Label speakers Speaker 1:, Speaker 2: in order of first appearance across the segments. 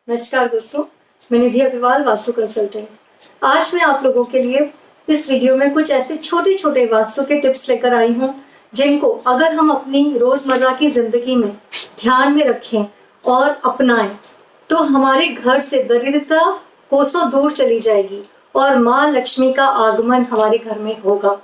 Speaker 1: नमस्कार दोस्तों, मैं निधि अग्रवाल, वास्तु कंसल्टेंट। आज मैं आप लोगों के लिए इस वीडियो में कुछ ऐसे छोटे छोटे वास्तु के टिप्स लेकर आई हूँ जिनको अगर हम अपनी रोजमर्रा की जिंदगी में ध्यान में रखें और अपनाएं तो हमारे घर से दरिद्रता कोसों दूर चली जाएगी और माँ लक्ष्मी का आगमन हमारे घर में होगा।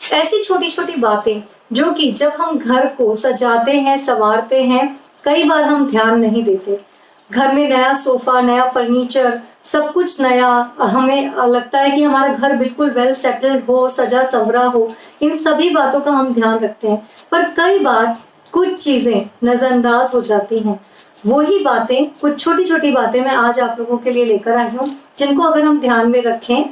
Speaker 1: ऐसी छोटी छोटी बातें जो कि जब हम घर को सजाते हैं, संवारते हैं, कई बार हम ध्यान नहीं देते। घर में नया सोफा, नया फर्नीचर, सब कुछ नया, हमें लगता है कि हमारा घर बिल्कुल वेल सेटल्ड हो, सजा संवरा हो। इन सभी बातों का हम ध्यान रखते हैं, पर कई बार कुछ चीजें नजरअंदाज हो जाती हैं। वही बातें, कुछ छोटी छोटी बातें मैं आज आप लोगों के लिए लेकर आई हूँ जिनको अगर हम ध्यान में रखें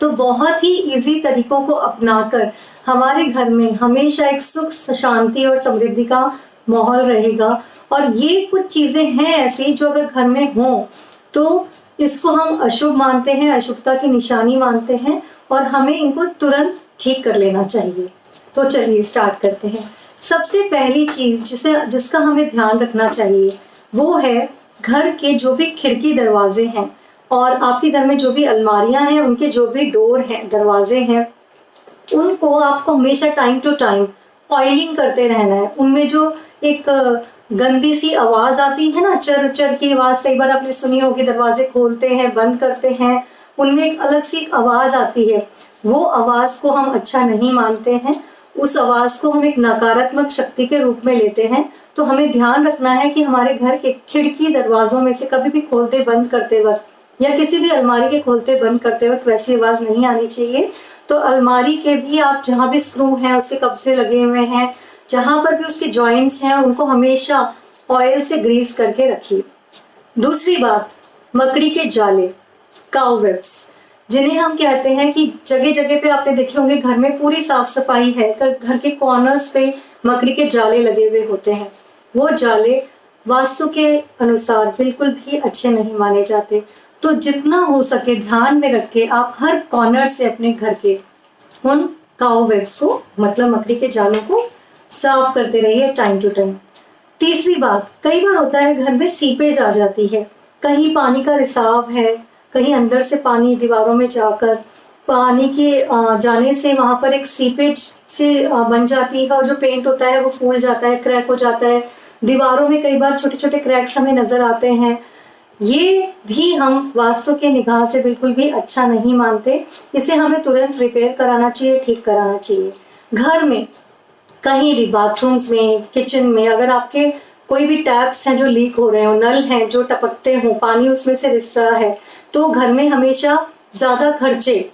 Speaker 1: तो बहुत ही इजी तरीकों को अपनाकर हमारे घर में हमेशा एक सुख, शांति और समृद्धि का माहौल रहेगा। और ये कुछ चीजें हैं ऐसी जो अगर घर में हो तो इसको हम अशुभ मानते हैं, अशुभता की निशानी मानते हैं और हमें इनको तुरंत ठीक कर लेना चाहिए। तो चलिए स्टार्ट करते हैं। सबसे पहली चीज जिसका हमें ध्यान रखना चाहिए वो है घर के जो भी खिड़की दरवाजे हैं और आपके घर में जो भी अलमारियां हैं, उनके जो भी डोर हैं, दरवाजे हैं, उनको आपको हमेशा टाइम टू टाइम ऑयलिंग करते रहना है। उनमें जो एक गंदी सी आवाज आती है ना, चर चर की आवाज, कई बार आपने सुनी होगी, दरवाजे खोलते हैं, बंद करते हैं, उनमें एक अलग सी आवाज आती है। वो आवाज को हम अच्छा नहीं मानते हैं, उस आवाज को हम एक नकारात्मक शक्ति के रूप में लेते हैं। तो हमें ध्यान रखना है कि हमारे घर के खिड़की दरवाजों में से कभी भी खोलते बंद करते वक्त या किसी भी अलमारी के खोलते बंद करते वक्त वैसी आवाज नहीं आनी चाहिए। तो अलमारी के भी आप जहाँ भी स्क्रू हैं, उसके कब्जे लगे हुए हैं, जहां पर भी उसके जॉइंट्स हैं, उनको हमेशा ऑयल से ग्रीस करके रखिए। दूसरी बात, मकड़ी के जाले, काउ वेब्स, जिन्हें हम कहते हैं कि जगह जगह पे आपने देखे होंगे, घर में पूरी साफ सफाई है, घर के कॉर्नर्स पे मकड़ी के जाले लगे हुए होते हैं। वो जाले वास्तु के अनुसार बिल्कुल भी अच्छे नहीं माने जाते। तो जितना हो सके ध्यान में रख के आप हर कॉर्नर से अपने घर के उन काउ वेब्स को, मतलब मकड़ी के जालों को साफ करते रहिए टाइम टू टाइम। तीसरी बात, कई बार होता है घर में सीपेज आ जाती है, कहीं पानी का रिसाव है, कहीं अंदर से पानी दीवारों में जाकर पानी के जाने से वहां पर एक सीपेज से बन जाती है और जो पेंट होता है वो फूल जाता है, क्रैक हो जाता है। दीवारों में कई बार छोटे छोटे क्रैक्स हमें नजर आते हैं। ये भी हम वास्तु के निगाह से बिल्कुल भी अच्छा नहीं मानते। इसे हमें तुरंत रिपेयर कराना चाहिए, ठीक कराना चाहिए। घर में कहीं भी, बाथरूम्स में, किचन में, अगर आपके कोई भी टैप्स हैं जो लीक हो रहे हो, नल हैं जो टपकते हो, पानी उसमें से रिस रहा है, तो घर में हमेशा ज्यादा खर्चे,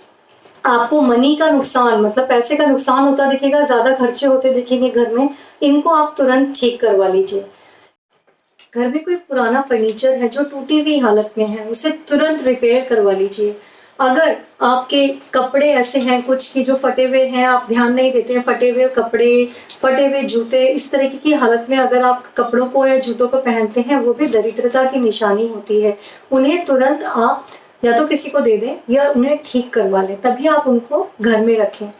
Speaker 1: आपको मनी का नुकसान, मतलब पैसे का नुकसान होता दिखेगा, ज्यादा खर्चे होते दिखेंगे घर में, इनको आप तुरंत ठीक करवा लीजिए। घर में कोई पुराना फर्नीचर है जो टूटी हुई हालत में है, उसे तुरंत रिपेयर करवा लीजिए। अगर आपके कपड़े ऐसे हैं कुछ की जो फटे हुए हैं, आप ध्यान नहीं देते हैं, फटे हुए कपड़े, फटे हुए जूते, इस तरीके की हालत में अगर आप कपड़ों को या जूतों को पहनते हैं, वो भी दरिद्रता की निशानी होती है। उन्हें तुरंत आप या तो किसी को दे दें या उन्हें ठीक करवा लें, तभी आप उनको घर में रखें।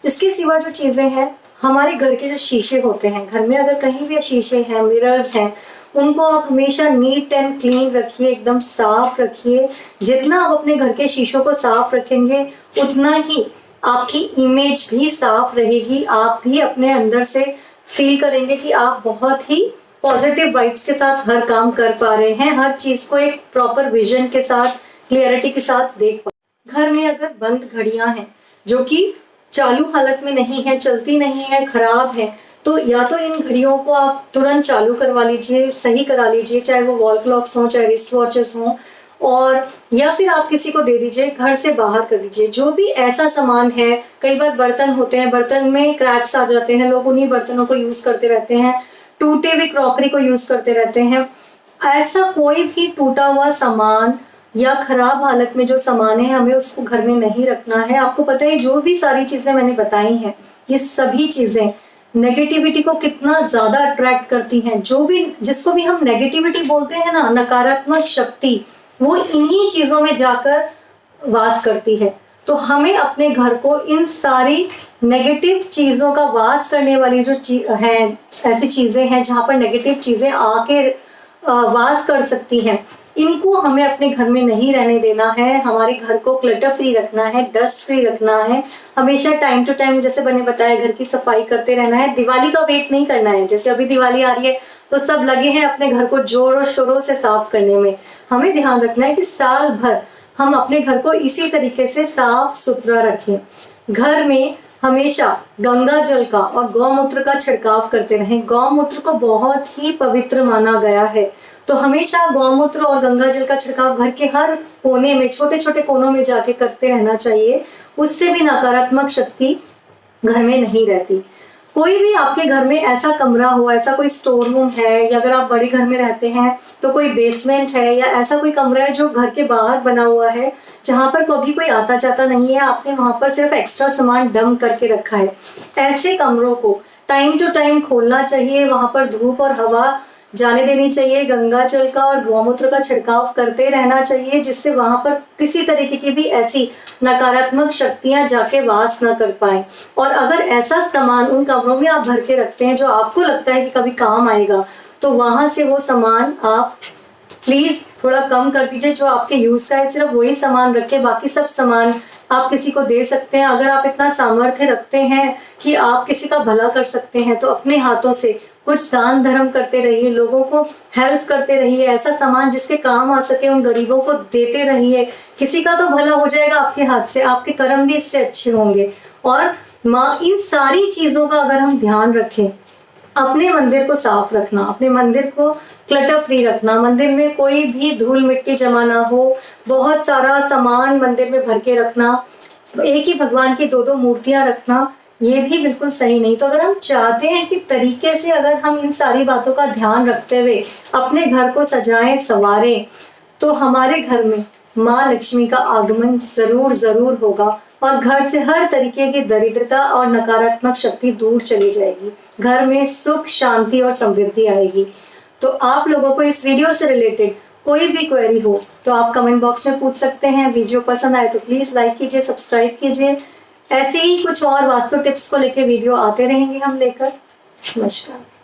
Speaker 1: इसके सिवा जो चीज़ें हैं, हमारे घर के जो शीशे होते हैं, घर में अगर कहीं भी शीशे हैं, मिरर्स हैं, उनको आप हमेशा नीट एंड क्लीन रखिए, एकदम साफ रखिए। जितना आप अपने घर के शीशों को साफ रखेंगे उतना ही आपकी इमेज भी साफ रहेगी। आप भी अपने अंदर से फील करेंगे कि आप बहुत ही पॉजिटिव वाइब्स के साथ हर काम कर पा रहे हैं, हर चीज को एक प्रॉपर विजन के साथ, क्लियरिटी के साथ देख पा रहे हैं। घर में अगर बंद घड़ियां हैं जो कि चालू हालत में नहीं है, चलती नहीं है, खराब है, तो या तो इन घड़ियों को आप तुरंत चालू करवा लीजिए, सही करा लीजिए, चाहे वो वॉल क्लॉक्स हों, चाहे रिस्ट वॉचेस हों, और या फिर आप किसी को दे दीजिए, घर से बाहर कर दीजिए। जो भी ऐसा सामान है, कई बार बर्तन होते हैं, बर्तन में क्रैक्स आ जाते हैं, लोग उन्हीं बर्तनों को यूज करते रहते हैं, टूटे हुए क्रॉकरी को यूज करते रहते हैं। ऐसा कोई भी टूटा हुआ सामान या खराब हालत में जो सामान है, हमें उसको घर में नहीं रखना है। आपको पता है जो भी सारी चीजें मैंने बताई हैं, ये सभी चीजें नेगेटिविटी को कितना ज्यादा अट्रैक्ट करती हैं। जो भी, जिसको भी हम नेगेटिविटी बोलते हैं ना, नकारात्मक शक्ति, वो इन्हीं चीजों में जाकर वास करती है। तो हमें अपने घर को इन सारी नेगेटिव चीजों का वास करने वाली जो है, ऐसी चीजें हैं जहां पर नेगेटिव चीजें आके वास कर सकती हैं, इनको हमें अपने घर में नहीं रहने देना है। हमारे घर को क्लटर फ्री रखना है, डस्ट फ्री रखना है। हमेशा टाइम टू टाइम, जैसे मैंने बताया, घर की सफाई करते रहना है। दिवाली का वेट नहीं करना है। जैसे अभी दिवाली आ रही है तो सब लगे हैं अपने घर को जोरों शोरों से साफ करने में। हमें ध्यान रखना है कि साल भर हम अपने घर को इसी तरीके से साफ सुथरा रखें। घर में हमेशा गंगा जल का और गौमूत्र का छिड़काव करते रहें। गौमूत्र को बहुत ही पवित्र माना गया है, तो हमेशा गौमूत्र और गंगा जल का छिड़काव घर के हर कोने में, छोटे छोटे कोनों में जाके करते रहना चाहिए। उससे भी नकारात्मक शक्ति घर में नहीं रहती। कोई भी आपके घर में ऐसा कमरा हो, ऐसा कोई स्टोर रूम है, या अगर आप बड़े घर में रहते हैं तो कोई बेसमेंट है, या ऐसा कोई कमरा है जो घर के बाहर बना हुआ है जहां पर कभी कोई आता जाता नहीं है, आपने वहां पर सिर्फ एक्स्ट्रा सामान डंप करके रखा है, ऐसे कमरों को टाइम टू टाइम खोलना चाहिए। वहां पर धूप और हवा जाने देनी चाहिए। गंगा जल का और गौमूत्र का छिड़काव करते रहना चाहिए, जिससे वहां पर किसी तरीके की भी ऐसी नकारात्मक शक्तियां जाके वास न कर पाए। और अगर ऐसा सामान उन कमरों में आप भर के रखते हैं जो आपको लगता है कि कभी काम आएगा, तो वहां से वो सामान आप प्लीज थोड़ा कम कर दीजिए। जो आपके यूज का है सिर्फ वही सामान रखें, बाकी सब सामान आप किसी को दे सकते हैं। अगर आप इतना सामर्थ्य रखते हैं कि आप किसी का भला कर सकते हैं, तो अपने हाथों से कुछ दान धर्म करते रहिए, लोगों को हेल्प करते रहिए। ऐसा सामान जिसके काम आ सके उन गरीबों को देते रहिए। किसी का तो भला हो जाएगा आपके हाथ से, आपके कर्म भी इससे अच्छे होंगे। और माँ, इन सारी चीजों का अगर हम ध्यान रखें, अपने मंदिर को साफ रखना, अपने मंदिर को क्लटर फ्री रखना, मंदिर में कोई भी धूल मिट्टी जमा ना हो, बहुत सारा सामान मंदिर में भर के रखना, एक ही भगवान की दो दो मूर्तियां रखना, ये भी बिल्कुल सही नहीं। तो अगर हम चाहते हैं कि तरीके से अगर हम इन सारी बातों का ध्यान रखते हुए अपने घर को सजाएं संवारें, तो हमारे घर में माँ लक्ष्मी का आगमन जरूर जरूर होगा और घर से हर तरीके की दरिद्रता और नकारात्मक शक्ति दूर चली जाएगी। घर में सुख, शांति और समृद्धि आएगी। तो आप लोगों को इस वीडियो से रिलेटेड कोई भी क्वेरी हो तो आप कमेंट बॉक्स में पूछ सकते हैं। वीडियो पसंद आए तो प्लीज लाइक कीजिए, सब्सक्राइब कीजिए। ऐसे ही कुछ और वास्तु टिप्स को लेकर वीडियो आते रहेंगे हम लेकर। नमस्कार।